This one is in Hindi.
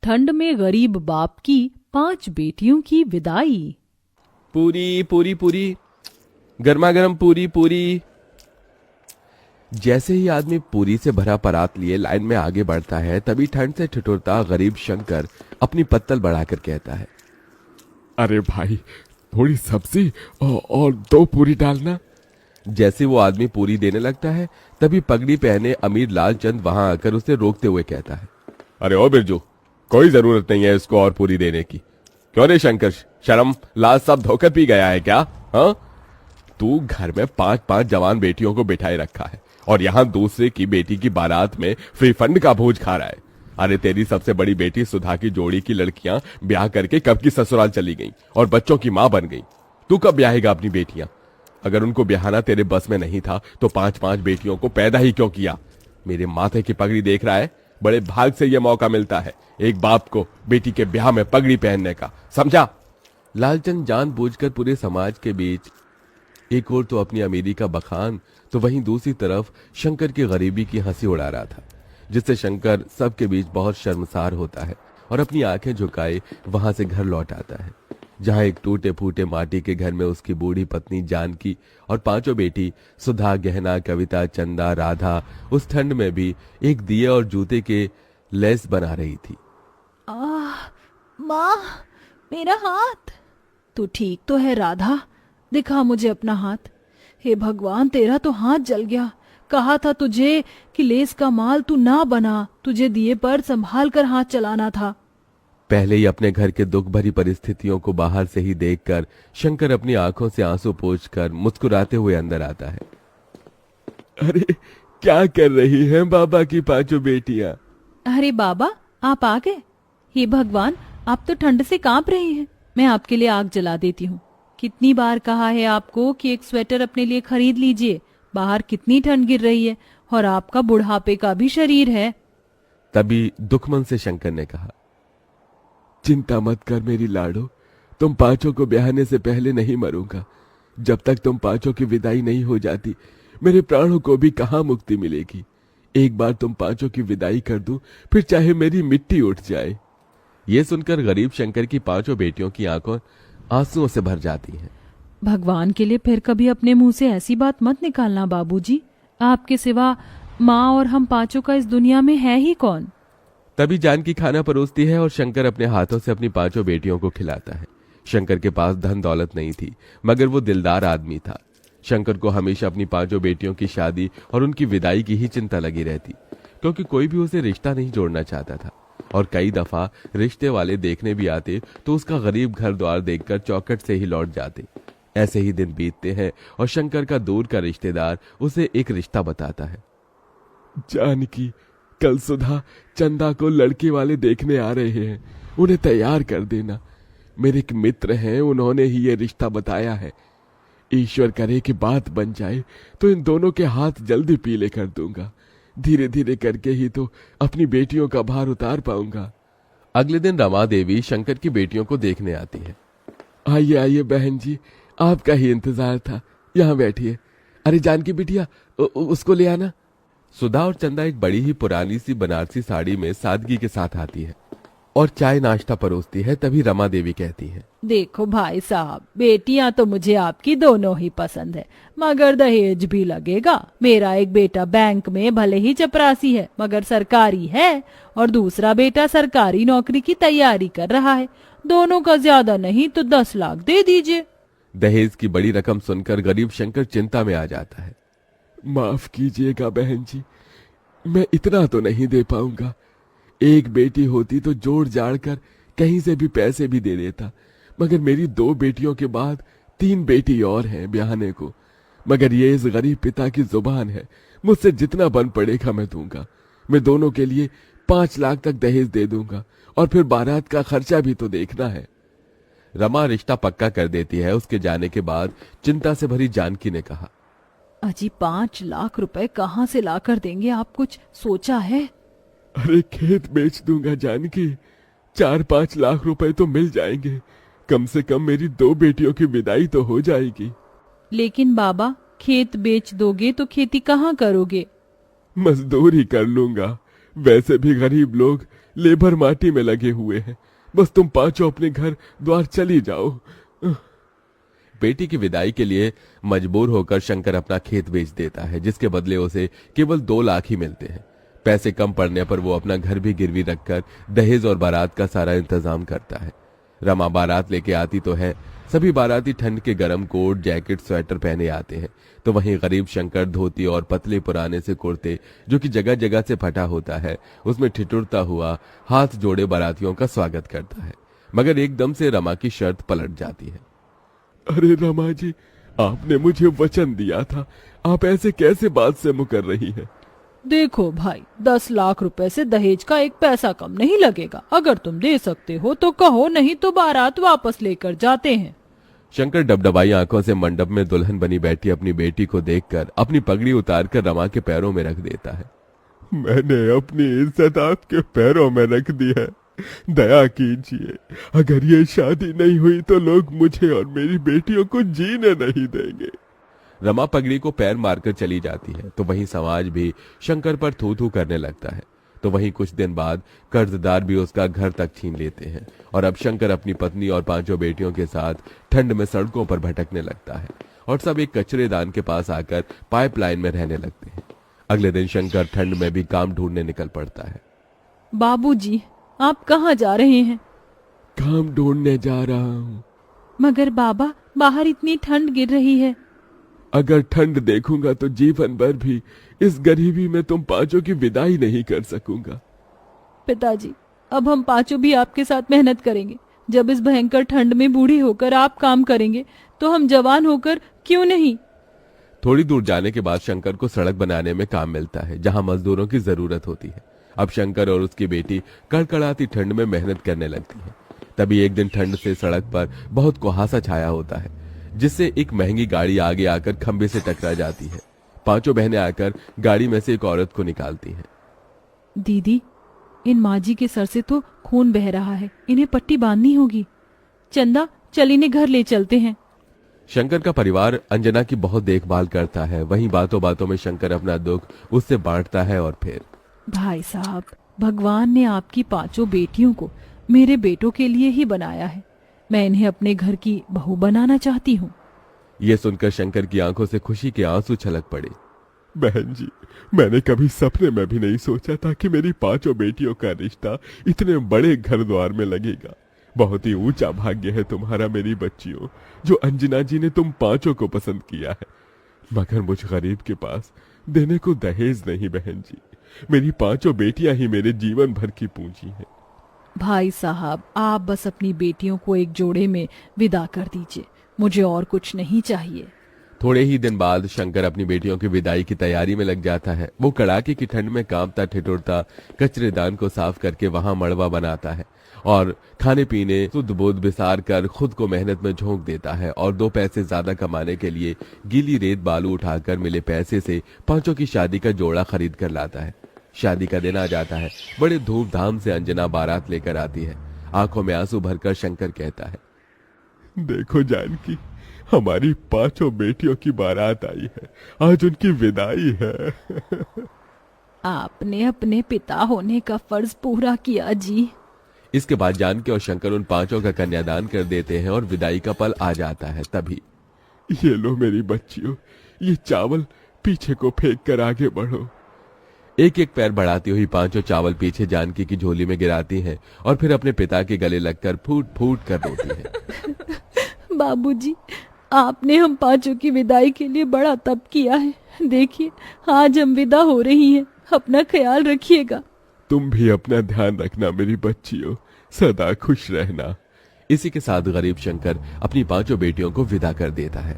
ठंड में गरीब बाप की 5 बेटियों की विदाई। पूरी पूरी पूरी, गर्मा गर्म पूरी पूरी। जैसे ही आदमी पूरी से भरा परात लिए लाइन में आगे बढ़ता है, तभी ठंड से ठिठुरता गरीब शंकर अपनी पत्तल बढ़ाकर कहता है, अरे भाई, थोड़ी सब्जी और 2 पूरी डालना। जैसे वो आदमी पूरी देने लगता है, तभी पगड़ी पहने अमीर लालचंद वहां आकर उसे रोकते हुए कहता है, अरे ओ बिरजू, कोई जरूरत नहीं है इसको और पूरी देने की। क्यों रे शंकर, शर्म लाज सब धोकर पी गया है क्या? हाँ, तू घर में 5-5 जवान बेटियों को बिठाए रखा है और यहाँ दूसरे की बेटी की बारात में फ्री फंड का भोज खा रहा है। अरे तेरी सबसे बड़ी बेटी सुधा की जोड़ी की लड़कियां ब्याह करके कब की ससुराल चली गईं और बच्चों की मां बन गईं। तू कब ब्याहेगा अपनी बेटियां? अगर उनको ब्याहना तेरे बस में नहीं था तो 5-5 बेटियों को पैदा ही क्यों किया? मेरे माथे की पगड़ी देख रहा है, बड़े भाग से यह मौका मिलता है एक बाप को बेटी के ब्याह में पगड़ी पहनने का, समझा? लालचंद जानबूझकर पूरे समाज के बीच एक और तो अपनी अमीरी का बखान, तो वहीं दूसरी तरफ शंकर की गरीबी की हंसी उड़ा रहा था, जिससे शंकर सबके बीच बहुत शर्मसार होता है और अपनी आंखें झुकाए वहां से घर लौट आता है, जहां एक टूटे फूटे माटी के घर में उसकी बूढ़ी पत्नी जानकी और 5 बेटी सुधा, गहना, कविता, चंदा, राधा उस ठंड में भी एक दिए और जूते के लेस बना रही थी। माँ, मेरा हाथ। तू ठीक तो है राधा? दिखा मुझे अपना हाथ। हे भगवान, तेरा तो हाथ जल गया। कहा था तुझे कि लेस का माल तू ना बना, तुझे दिए पर संभाल कर हाथ चलाना था। पहले ही अपने घर के दुख भरी परिस्थितियों को बाहर से ही देखकर शंकर अपनी आंखों से आंसू पोंछकर मुस्कुराते हुए अंदर आता है। अरे क्या कर रही हैं बाबा की 5 बेटियां? अरे बाबा, आप आ गए। हे भगवान, आप तो ठंड से कांप रही हैं। मैं आपके लिए आग जला देती हूँ। कितनी बार कहा है आपको कि एक स्वेटर अपने लिए खरीद लीजिए, बाहर कितनी ठंड गिर रही है और आपका बुढ़ापे का भी शरीर है। तभी दुखमन से शंकर ने कहा, चिंता मत कर मेरी लाडो, तुम 5 को ब्याहने से पहले नहीं मरूंगा। जब तक तुम 5 की विदाई नहीं हो जाती, मेरे प्राणों को भी कहां मुक्ति मिलेगी। एक बार तुम 5 की विदाई कर दूं, फिर चाहे मेरी मिट्टी उठ जाए। ये सुनकर गरीब शंकर की 5 बेटियों की आंखों आंसुओं से भर जाती हैं। भगवान के लिए फिर कभी अपने मुंह से ऐसी बात मत निकालना बाबूजी। आपके सिवा माँ और हम 5 का इस दुनिया में है ही कौन? तभी जानकी खाना परोसती है और शंकर अपने हाथों से अपनी 5 बेटियों को खिलाता है। शंकर के पास धन दौलत नहीं थी, मगर वो दिलदार आदमी था। शंकर को हमेशा अपनी 5 बेटियों की शादी और उनकी विदाई की ही चिंता लगी रहती, क्योंकि कोई भी उसे रिश्ता नहीं जोड़ना चाहता था और कई दफा रिश्ते वाले देखने भी आते तो उसका गरीब घर द्वार देखकर चौखट से ही लौट जाते। ऐसे ही दिन बीतते हैं और शंकर का दूर का रिश्तेदार उसे एक रिश्ता बताता है। जानकी, कल सुधा चंदा को लड़के वाले देखने आ रहे हैं, उन्हें तैयार कर देना। मेरे एक मित्र हैं, उन्होंने ही ये रिश्ता बताया है। ईश्वर करे कि बात बन जाए तो इन दोनों के हाथ जल्दी पीले कर दूंगा। धीरे धीरे करके ही तो अपनी बेटियों का भार उतार पाऊंगा। अगले दिन रमा देवी शंकर की बेटियों को देखने आती है। आइए आइए बहन जी, आपका ही इंतजार था, यहाँ बैठिए। अरे जानकी बिटिया, उसको ले आना। सुधा और चंदा एक बड़ी ही पुरानी सी बनारसी साड़ी में सादगी के साथ आती है और चाय नाश्ता परोसती है। तभी रमा देवी कहती है, देखो भाई साहब, बेटियां तो मुझे आपकी दोनों ही पसंद है, मगर दहेज भी लगेगा। मेरा एक बेटा बैंक में भले ही चपरासी है मगर सरकारी है, और दूसरा बेटा सरकारी नौकरी की तैयारी कर रहा है। दोनों का ज्यादा नहीं तो 10 लाख दे दीजिए। दहेज की बड़ी रकम सुनकर गरीब शंकर चिंता में आ जाता है। माफ कीजिएगा बहन जी, मैं इतना तो नहीं दे पाऊंगा। एक बेटी होती तो जोड़ जाड़ कर कहीं से भी पैसे भी दे देता, मगर मेरी 2 बेटियों के बाद 3 बेटी और हैं ब्याहने को। मगर ये इस गरीब पिता की जुबान है, मुझसे जितना बन पड़ेगा मैं दूंगा। मैं दोनों के लिए 5 लाख तक दहेज दे दूंगा, और फिर बारात का खर्चा भी तो देखना है। रमा रिश्ता पक्का कर देती है। उसके जाने के बाद चिंता से भरी जानकी ने कहा, अजी 5 लाख रुपए कहाँ से लाकर देंगे आप? कुछ सोचा है? अरे खेत बेच दूंगा जानकी, 4-5 लाख रुपए तो मिल जाएंगे। कम से कम मेरी 2 बेटियों की विदाई तो हो जाएगी। लेकिन बाबा, खेत बेच दोगे तो खेती कहाँ करोगे? मजदूरी कर लूंगा। वैसे भी गरीब लोग लेबर माटी में लगे हुए हैं। बस तुम पांचों अपने घर द्वार चली जाओ। बेटी की विदाई के लिए मजबूर होकर शंकर अपना खेत बेच देता है, जिसके बदले उसे केवल 2 लाख ही मिलते हैं। पैसे कम पड़ने पर वो अपना घर भी गिरवी रखकर दहेज और बारात का सारा इंतजाम करता है। रमा बारात लेके आती तो है। सभी बाराती ठंड के गर्म कोट, जैकेट, स्वेटर पहने आते हैं, तो वहीं गरीब शंकर धोती और पतले पुराने से कुर्ते, जो कि जगह जगह से फटा होता है, उसमें ठिठुरता हुआ हाथ जोड़े बारातियों का स्वागत करता है। मगर एकदम से रमा की शर्त पलट जाती है। अरे रमा जी, आपने मुझे वचन दिया था, आप ऐसे कैसे बात से मुकर रही हैं? देखो भाई, 10 लाख रुपए से दहेज का 1 पैसा कम नहीं लगेगा। अगर तुम दे सकते हो तो कहो, नहीं तो बारात वापस लेकर जाते हैं। शंकर डबडबाई आंखों से मंडप में दुल्हन बनी बैठी अपनी बेटी को देखकर अपनी पगड़ी उतारकर रमा के पैरों में रख देता है। मैंने अपनी इज्जत आपके पैरों में रख दी है, दया कीजिए। अगर ये शादी नहीं हुई तो लोग मुझे और मेरी बेटियों को जीने नहीं देंगे। रमा पगड़ी को पैर मारकर चली जाती है, तो वहीं समाज भी शंकर पर थू थू करने लगता है। तो वहीं कुछ दिन बाद कर्जदार भी उसका घर तक छीन लेते हैं और अब शंकर अपनी पत्नी और 5 बेटियों के साथ ठंड में सड़कों पर भटकने लगता है और सब एक कचरेदान के पास आकर पाइपलाइन में रहने लगते हैं। अगले दिन शंकर ठंड में भी काम ढूंढने निकल पड़ता है। बाबूजी, आप कहाँ जा रहे हैं? काम ढूंढने जा रहा हूँ। मगर बाबा, बाहर इतनी ठंड गिर रही है। अगर ठंड देखूंगा तो जीवन भर भी इस गरीबी में तुम 5 की विदाई नहीं कर सकूंगा। पिताजी, अब हम 5 भी आपके साथ मेहनत करेंगे। जब इस भयंकर ठंड में बूढ़े होकर आप काम करेंगे तो हम जवान होकर क्यों नहीं? थोड़ी दूर जाने के बाद शंकर को सड़क बनाने में काम मिलता है, जहां मजदूरों की जरूरत होती है। अब शंकर और उसकी बेटी कड़कड़ाती ठंड में मेहनत करने लगती है। तभी एक दिन ठंड से सड़क पर बहुत कुहासा छाया होता है, जिससे एक महंगी गाड़ी आगे आकर खंबे से टकरा जाती है। 5 बहनें आकर गाड़ी में से एक औरत को निकालती हैं। दीदी, इन माजी के सर से तो खून बह रहा है, इन्हें पट्टी बांधनी होगी। चंदा, चल इन्हें घर ले चलते हैं। शंकर का परिवार अंजना की बहुत देखभाल करता है। वहीं बातों बातों में शंकर अपना दुख उससे बांटता है और फिर, भाई साहब, भगवान ने आपकी 5 बेटियों को मेरे बेटों के लिए ही बनाया है। मैं इन्हें अपने घर की बहू बनाना चाहती हूँ। ये सुनकर शंकर की आंखों से खुशी के आंसू छलक पड़े। बहन जी, मैंने कभी सपने में भी नहीं सोचा था कि मेरी 5 बेटियों का रिश्ता इतने बड़े घर द्वार में लगेगा। बहुत ही ऊंचा भाग्य है तुम्हारा मेरी बच्चियों, जो अंजना जी ने तुम 5 को पसंद किया है। मगर मुझ गरीब के पास देने को दहेज नहीं बहन जी। मेरी 5 बेटियां ही मेरे जीवन भर की पूंजी है। भाई साहब, आप बस अपनी बेटियों को एक जोड़े में विदा कर दीजिए, मुझे और कुछ नहीं चाहिए। थोड़े ही दिन बाद शंकर अपनी बेटियों की विदाई की तैयारी में लग जाता है। वो कड़ाके की ठंड में कांपता ठिठुरता कचरेदान को साफ करके वहां मड़वा बनाता है और खाने पीने शुद्ध बुद्ध बिसार कर खुद को मेहनत में झोंक देता है और 2 पैसे ज्यादा कमाने के लिए गीली रेत बालू उठाकर मिले पैसे से 5 की शादी का जोड़ा खरीद कर लाता है। शादी का दिन आ जाता है। बड़े धूमधाम से अंजना बारात लेकर आती है। आंखों में आंसू भरकर शंकर कहता है, देखो जानकी, हमारी 5 बेटियों की बारात आई है, आज उनकी विदाई है। आपने अपने पिता होने का फर्ज पूरा किया जी। इसके बाद जानकी और शंकर उन 5 का कन्यादान कर देते हैं और विदाई का पल आ जाता है। तभी, ये लो मेरी बच्चियों, ये चावल पीछे को फेंक कर आगे बढ़ो। एक एक पैर बढ़ाती हुई 5 चावल पीछे जानकी की झोली में गिराती हैं और फिर अपने पिता के गले लगकर फूट फूट कर रोती हैं। बाबूजी, आपने हम 5 की विदाई के लिए बड़ा तप किया है। देखिए, आज हम विदा हो रही हैं। अपना ख्याल रखिएगा। तुम भी अपना ध्यान रखना मेरी बच्चियों, सदा खुश रहना। इसी के साथ गरीब शंकर अपनी 5 बेटियों को विदा कर देता है।